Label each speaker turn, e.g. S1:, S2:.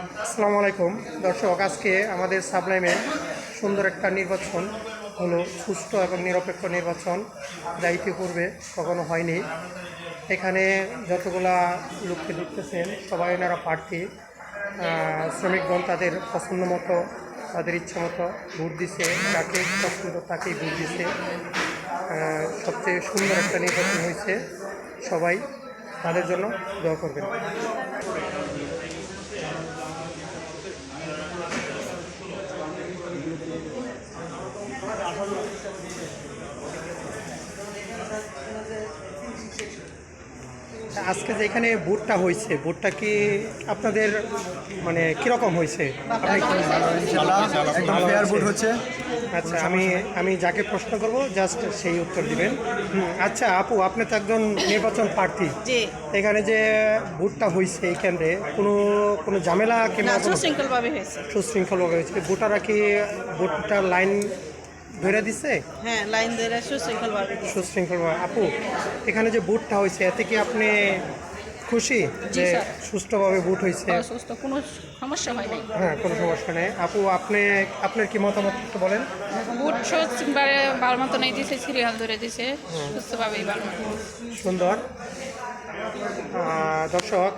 S1: আসসালামু আলাইকুম দর্শক, আজকে আমাদের সাবলাইমে সুন্দর একটা নির্বাচন হলো, সুষ্ঠু এবং নিরপেক্ষ নির্বাচন, যা ইতিপূর্বে কখনো হয়নি। এখানে যতগুলা লোককে দেখতেছেন সবাই এনারা প্রার্থী। শ্রমিকগণ তাদের পছন্দ মতো, তাদের ইচ্ছা মতো ভোট দিছে, যাকে পছন্দ তাকেই ভোট দিছে। সবচেয়ে সুন্দর একটা নির্বাচন হয়েছে, সবাই তাদের জন্য দোয়া করবেন। আজকে যে এখানে ভোটটা হয়েছে, ভোটটা কি আপনাদের মানে কীরকম হয়েছে? আপনি
S2: একদম ফেয়ার ভোট হচ্ছে।
S1: আচ্ছা, আমি যাকে প্রশ্ন করব জাস্ট সেই উত্তর দিবেন। আচ্ছা আপু, আপনি তো একজন নির্বাচন প্রার্থী। এখানে যে ভোটটা হয়েছে, এইখানে কোনো কোনো ঝামেলা কিংবা
S3: সুশৃঙ্খলভাবে হয়েছে।
S1: সুশৃঙ্খলভাবে হয়েছে? ভোটাররা কি ভোটটার লাইন ধরে দিছে?
S3: হ্যাঁ, লাইন ধরে সুশৃঙ্খলভাবে।
S1: সুশৃঙ্খলভাবে। আপু, এখানে যে ভোটটা হয়েছে এতে কি আপনি খুশি যে সুষ্ঠুভাবে ভোট হয়েছে?
S3: সুস্থ, কোনো সমস্যা হয় নাই।
S1: হ্যাঁ, কোনো সমস্যা নেই। আপু, আপনার কি মতামত একটু বলেন।
S3: ভোট সুস্থভাবে ভালো মতো নেই দিছে, সিরিয়াল ধরে দিছে, সুস্থভাবেই ভালো।
S1: সুন্দর। দর্শক,